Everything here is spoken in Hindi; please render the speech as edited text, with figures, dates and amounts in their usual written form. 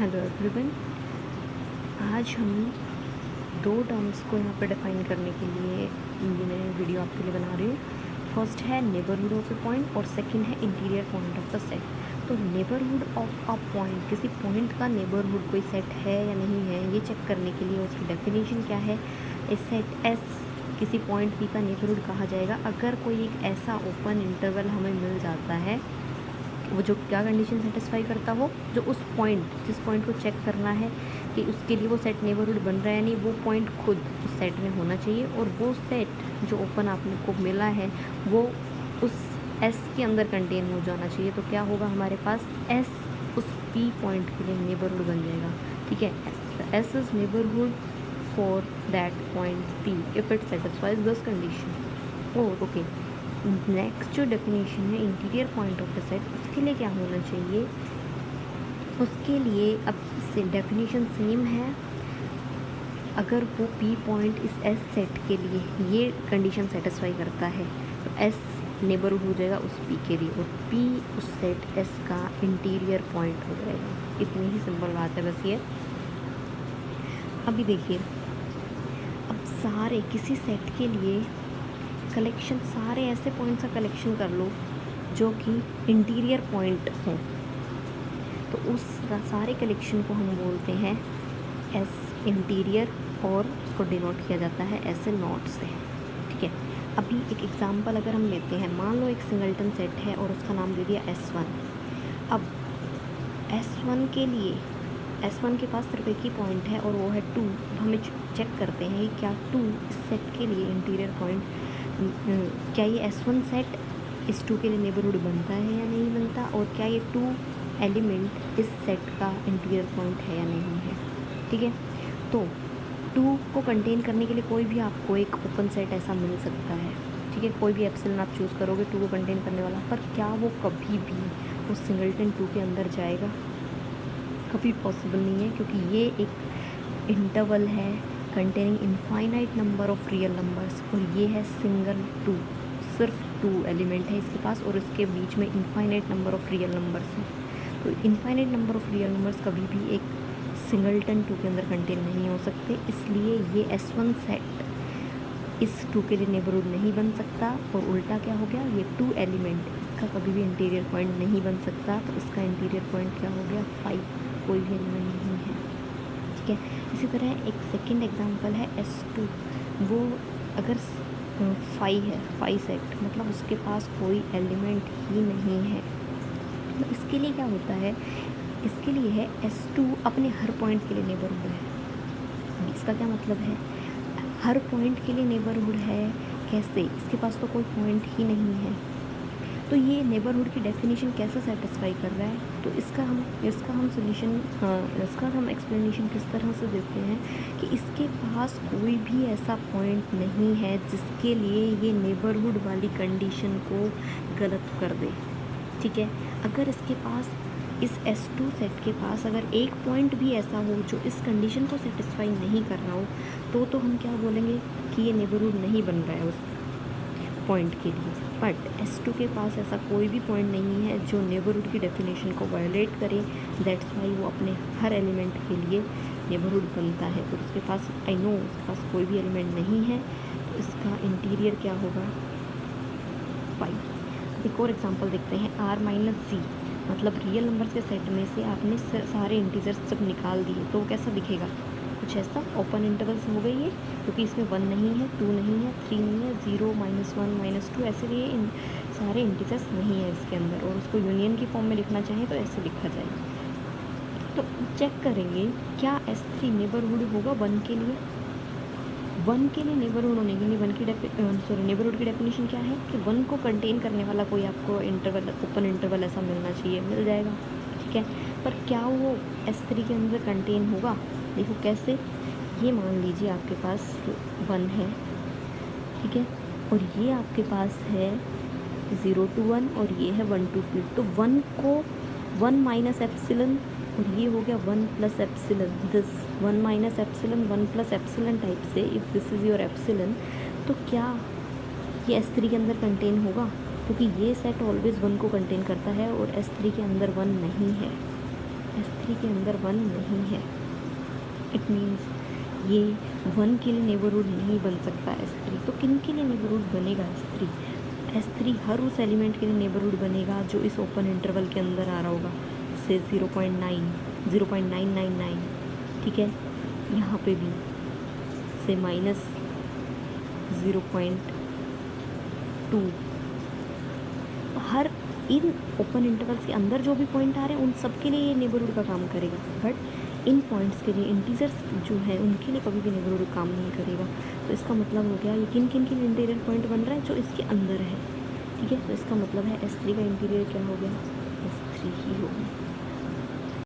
Hello everyone. आज हम दो टर्म्स को यहाँ पर डिफाइन करने के लिए मैं वीडियो आपके लिए बना रही हूँ। फर्स्ट है नेबरहुड ऑफ ए पॉइंट और सेकंड है interior point of the set. तो नेबरहुड ऑफ अ पॉइंट, किसी पॉइंट का नेबरहुड कोई सेट है या नहीं है, ये चेक करने के लिए उसकी डेफिनेशन क्या है। ए सेट एस किसी पॉइंट पी का नेबरहुड कहा जाएगा अगर कोई एक ऐसा ओपन इंटरवल हमें मिल जाता है, वो जो क्या कंडीशन सेटिस्फाई करता हो, जो उस पॉइंट, जिस पॉइंट को चेक करना है कि उसके लिए वो सेट नेबरहुड बन रहा है नहीं, वो पॉइंट खुद उस सेट में होना चाहिए और वो सेट जो ओपन आपने को मिला है वो उस एस के अंदर कंटेन हो जाना चाहिए। तो क्या होगा, हमारे पास एस उस पी पॉइंट के लिए नेबरहुड बन जाएगा। ठीक है, S is neighbourhood for that point P if it satisfies this condition. Okay, next जो डेफिनेशन है interior point of the set, उसके लिए क्या होना चाहिए, उसके लिए अब डेफिनेशन सेम है। अगर वो पी पॉइंट इस एस सेट के लिए ये कंडीशन सेटिस्फाई करता है तो एस नेबरहुड हो जाएगा उस पी के लिए और पी उस सेट एस का इंटीरियर पॉइंट हो जाएगा। इतनी ही सिंपल बात है बस ये। अभी देखिए, अब सारे किसी सेट के लिए कलेक्शन, सारे ऐसे पॉइंट्स का कलेक्शन कर लो जो कि इंटीरियर पॉइंट हों, तो उस सारे कलेक्शन को हम बोलते हैं एस इंटीरियर और उसको डिनोट किया जाता है एस ए नॉट से। ठीक है, अभी एक एग्जांपल अगर हम लेते हैं, मान लो एक सिंगल्टन सेट है और उसका नाम दे दिया S1। अब S1 के लिए, S1 के पास सिर्फ एक ही पॉइंट है और वो है 2। हमें चेक करते हैं कि क्या 2 इस सेट के लिए इंटीरियर पॉइंट, क्या ये S1 सेट इस 2 के लिए नेबरहुड बनता है या नहीं बनता, और क्या ये 2 एलिमेंट इस सेट का इंटीरियर पॉइंट है या नहीं है। ठीक है, तो 2 को कंटेन करने के लिए कोई भी आपको एक ओपन सेट ऐसा मिल सकता है। ठीक है, कोई भी एप्सिलॉन आप चूज़ करोगे 2 को कंटेन करने वाला, पर क्या वो कभी भी उस सिंगल्टन 2 के अंदर जाएगा? कभी पॉसिबल नहीं है, क्योंकि ये एक इंटरवल है containing infinite number of real numbers और ये है सिंगल 2, सिर्फ 2 एलिमेंट है इसके पास और इसके बीच में infinite number of real numbers हैं। तो infinite number of real numbers कभी भी एक सिंगल्टन 2 के अंदर कंटेन नहीं हो सकते, इसलिए ये S1 सेट इस 2 के लिए नेबरहुड नहीं बन सकता। और उल्टा क्या हो गया, ये 2 एलिमेंट इसका कभी भी इंटीरियर पॉइंट नहीं बन सकता, तो इसका इंटीरियर पॉइंट क्या हो गया, 5, कोई भी एलिमेंट नहीं है। ठीक है, इसी तरह एक सेकंड एग्जांपल है S2। वो अगर 5 है, 5 सेट, मतलब उसके पास कोई एलिमेंट ही नहीं है। तो इसके लिए क्या होता है, इसके लिए है S2 अपने हर पॉइंट के लिए नेबरहुड है। इसका क्या मतलब है, हर पॉइंट के लिए नेबरहुड है। कैसे, इसके पास तो कोई पॉइंट ही नहीं है, तो ये नेबरहुड की डेफिनेशन कैसे सेटिस्फाई कर रहा है। तो इसका हम सोल्यूशन, इसका हम एक्सप्लेनेशन किस तरह से देते हैं कि इसके पास कोई भी ऐसा पॉइंट नहीं है जिसके लिए ये नेबरहुड वाली कंडीशन को गलत कर दे। ठीक है, अगर इसके पास इस S2 सेट के पास अगर एक पॉइंट भी ऐसा हो जो इस कंडीशन को सेटिस्फाई नहीं कर रहा हो, तो हम क्या बोलेंगे कि ये नेबरहुड नहीं बन रहा है उस पॉइंट के लिए। बट S2 के पास ऐसा कोई भी पॉइंट नहीं है जो नेबरहुड की डेफिनेशन को वायलेट करे, दैट्स वाई वो अपने हर एलिमेंट के लिए नेबरहुड बनता है। तो उसके पास, आई नो उसके पास कोई भी एलिमेंट नहीं है, तो इसका इंटीरियर क्या होगा, 5। एक और एग्जांपल देखते हैं, R-Z, मतलब रियल नंबर्स के सेट में से आपने सारे इंटीजर्स सब निकाल दिए, तो वो कैसा दिखेगा, कुछ ऐसा ओपन इंटरवल से हो गई है, क्योंकि इसमें 1 नहीं है, 2 नहीं है, 3 नहीं है, 0, -1, -2, ऐसे लिए इन सारे इंटीजर्स नहीं है इसके अंदर, और उसको यूनियन की फॉर्म में लिखना चाहें तो ऐसे लिखा जाए। तो चेक करेंगे क्या S3 नेबरहुड होगा 1 के लिए। 1 के लिए नेबरहुड होने के लिए नेबरहुड की डेफिनेशन क्या है कि 1 को कंटेन करने वाला कोई आपको इंटरवल, ओपन इंटरवल ऐसा मिलना चाहिए, मिल जाएगा। ठीक है, पर क्या वो S3 के अंदर कंटेन होगा, देखो कैसे। ये मान लीजिए आपके पास 1 है, ठीक है, और ये आपके पास है 0 to 1 और ये है 1 to 2। तो 1 को 1 माइनस एप्सिलन और ये हो गया 1 plus epsilon, this 1 minus epsilon 1 plus epsilon type से, if this is your epsilon, तो क्या ये S3 के अंदर कंटेन होगा, क्योंकि ये सेट ऑलवेज 1 को कंटेन करता है और S3 के अंदर 1 नहीं है। S3 के अंदर 1 नहीं है, इट मीन्स ये 1 के लिए नेबरहुड नहीं बन सकता S3। तो किन के लिए नेबरहुड बनेगा S3? S3 हर उस एलिमेंट के लिए नेबरहुड बनेगा जो इस ओपन इंटरवल के अंदर आ रहा होगा, से 0.9, 0.999, ठीक है। यहाँ पे भी से -0.2, हर इन ओपन इंटरवल्स के अंदर जो भी पॉइंट आ रहे हैं उन सब के लिए ये नेबरहुड का काम करेगा, बट इन पॉइंट्स के लिए, इंटीजर्स जो है उनके लिए कभी भी नेबरहुड काम नहीं करेगा। तो इसका मतलब हो गया ये किन किन के लिए इंटीरियर पॉइंट बन रहा है, जो इसके अंदर है, ठीक है। तो इसका मतलब है S3 का इंटीरियर क्या हो गया, S3 ही होगा।